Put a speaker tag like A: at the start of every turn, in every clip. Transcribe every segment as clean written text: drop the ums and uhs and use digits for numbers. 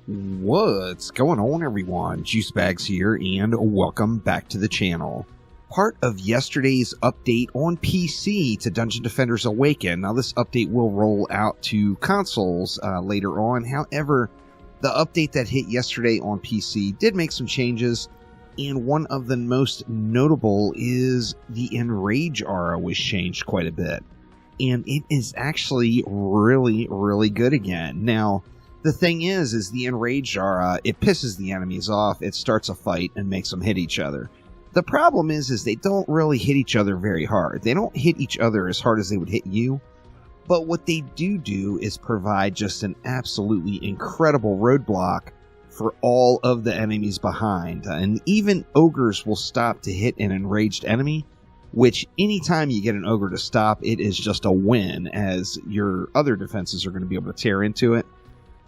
A: What's going on, everyone? Juicebags here, and welcome back to the channel. Part of yesterday's update on PC to Dungeon Defenders Awaken. Now, this update will roll out to consoles later on. However, the update that hit yesterday on PC did make some changes, and one of the most notable is the Enrage aura was changed quite a bit. And it is actually really good again. Now, the thing is the Enrage aura, it pisses the enemies off, it starts a fight and makes them hit each other. The problem is they don't really hit each other very hard. They don't hit each other as hard as they would hit you. But what they do is provide just an absolutely incredible roadblock for all of the enemies behind. And even ogres will stop to hit an enraged enemy, which anytime you get an ogre to stop, it is just a win, as your other defenses are going to be able to tear into it.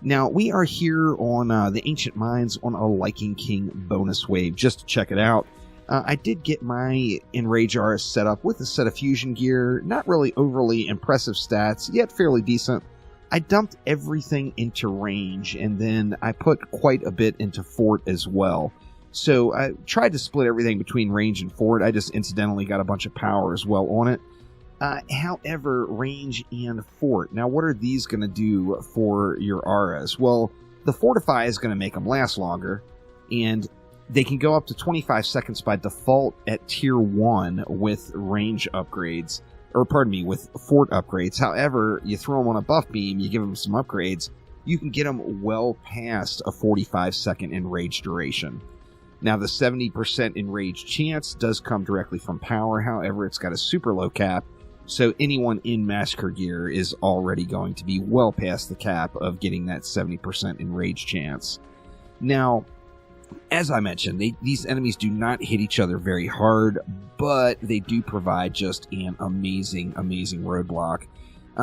A: Now, we are here on the Ancient Mines on a Lichen King bonus wave, just to check it out. I did get my Enrage aura set up with a set of fusion gear, not really overly impressive stats, yet fairly decent. I dumped everything into range, and then I put quite a bit into fort as well. So I tried to split everything between range and fort. I just incidentally got a bunch of power as well on it. However, range and fort. Now, what are these going to do for your auras? Well, the fortify is going to make them last longer, and they can go up to 25 seconds by default at tier 1 with range upgrades, or pardon me, with fort upgrades. However, you throw them on a buff beam, you give them some upgrades, you can get them well past a 45-second enrage duration. Now, the 70% enrage chance does come directly from power. However, it's got a super low cap, so anyone in Massacre gear is already going to be well past the cap of getting that 70% enrage chance. Now, as I mentioned, these enemies do not hit each other very hard, but they do provide just an amazing roadblock.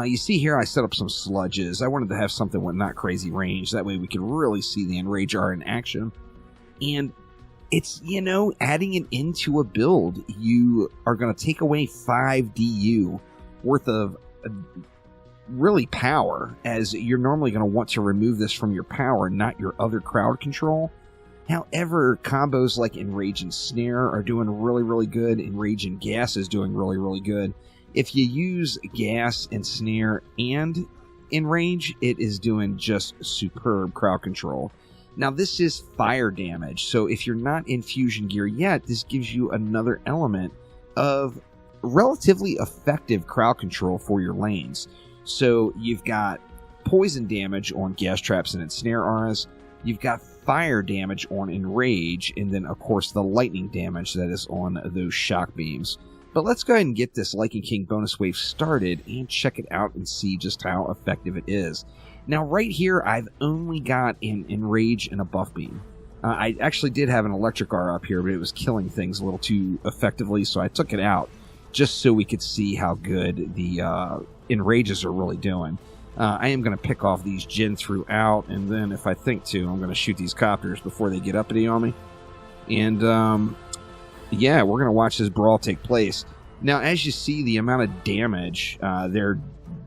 A: You see here I set up some sludges. I wanted to have something with not crazy range. That way we could really see the Enrage aura in action. And it's, adding it into a build, you are going to take away 5 DU worth of really power, as you're normally going to want to remove this from your power, not your other crowd control. However, combos like Enrage and Snare are doing really good. Enrage and Gas is doing really good. If you use Gas and Snare and Enrage, it is doing just superb crowd control. Now, this is fire damage, so if you're not in fusion gear yet, this gives you another element of relatively effective crowd control for your lanes. So you've got poison damage on gas traps and ensnare auras, you've got fire damage on Enrage, and then, of course, the lightning damage that is on those shock beams. But let's go ahead and get this Lichen King bonus wave started and check it out and see just how effective it is. Now, right here, I've only got an Enrage and a buff beam. I actually did have an electric aura up here, but it was killing things a little too effectively, so I took it out just so we could see how good the Enrages are really doing. I am going to pick off these Jinn throughout, and then if I think to, I'm going to shoot these copters before they get uppity on me. And, yeah, we're going to watch this brawl take place. Now, as you see, the amount of damage they're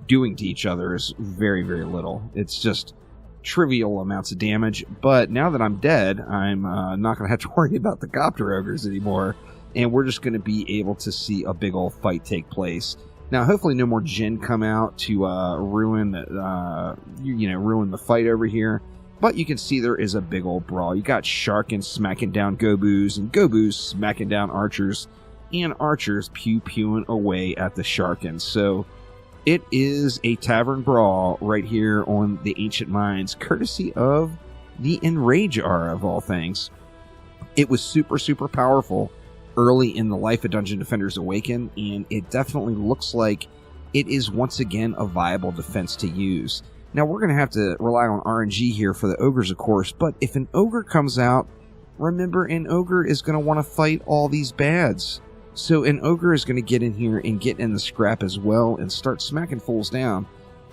A: doing to each other is very little. It's just trivial amounts of damage, but now that I'm dead, I'm not going to have to worry about the copter ogres anymore, and we're just going to be able to see a big old fight take place. Now, hopefully no more Jinn come out to ruin the fight over here, but you can see there is a big old brawl. You got Sharkin smacking down Gobus, and Gobus smacking down Archers, and Archers pew-pewing away at the Sharkins. So it is a tavern brawl right here on the Ancient Mines, courtesy of the Enrage aura, of all things. It was super powerful early in the life of Dungeon Defenders Awaken, and it definitely looks like it is once again a viable defense to use. Now, we're going to have to rely on RNG here for the ogres, of course, but if an ogre comes out, remember, an ogre is going to want to fight all these bads. So an ogre is going to get in here and get in the scrap as well and start smacking fools down.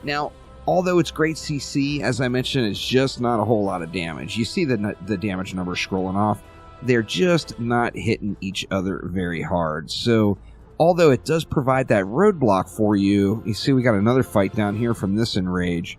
A: Now, although it's great CC, as I mentioned, it's just not a whole lot of damage. You see the damage numbers scrolling off. They're just not hitting each other very hard. So, although it does provide that roadblock for you, you see we got another fight down here from this Enrage.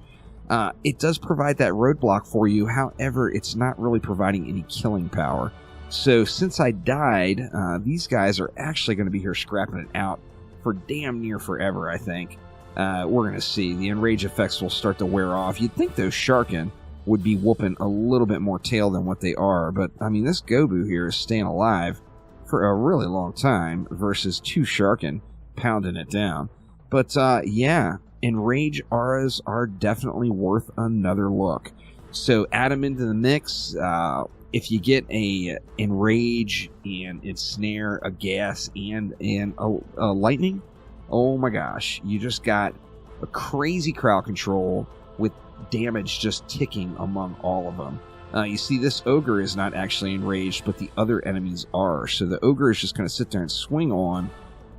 A: It does provide that roadblock for you. However, it's not really providing any killing power. So since I died, these guys are actually going to be here scrapping it out for damn near forever, I think. We're going to see. The Enrage effects will start to wear off. You'd think those Sharkin would be whooping a little bit more tail than what they are. But, I mean, this Gobu here is staying alive for a really long time versus 2 Sharkin pounding it down. But, yeah, Enrage auras are definitely worth another look. So add them into the mix. If you get a Enrage and Ensnare, a Gas, and a Lightning, oh my gosh, you just got a crazy crowd control with damage just ticking among all of them. You see, this Ogre is not actually enraged, but the other enemies are. So the Ogre is just going to sit there and swing on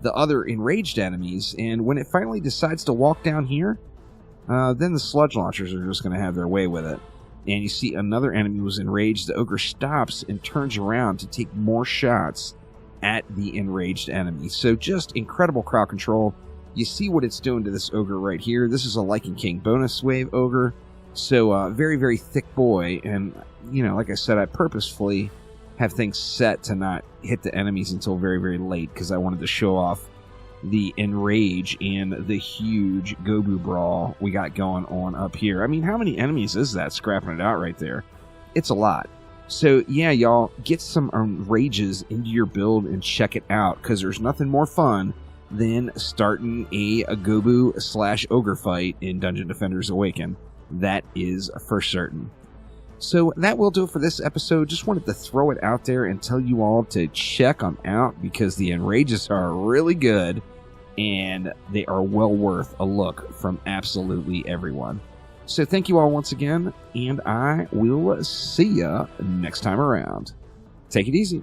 A: the other enraged enemies, and when it finally decides to walk down here, then the sludge launchers are just going to have their way with it. And you see another enemy was enraged. The Ogre stops and turns around to take more shots at the enraged enemy. So just incredible crowd control. You see what it's doing to this Ogre right here. This is a Lichen King bonus wave Ogre. So very, very thick boy. And, you know, like I said, I purposefully have things set to not hit the enemies until very, very late because I wanted to show off the Enrage and the huge Gobu brawl we got going on up here. I mean, how many enemies is that scrapping it out right there? It's a lot. So, yeah, y'all, get some Enrages into your build and check it out because there's nothing more fun than starting a Gobu/Ogre fight in Dungeon Defenders Awaken. That is for certain. So that will do it for this episode. Just wanted to throw it out there and tell you all to check them out because the Enrages are really good and they are well worth a look from absolutely everyone. So thank you all once again, and I will see ya next time around. Take it easy.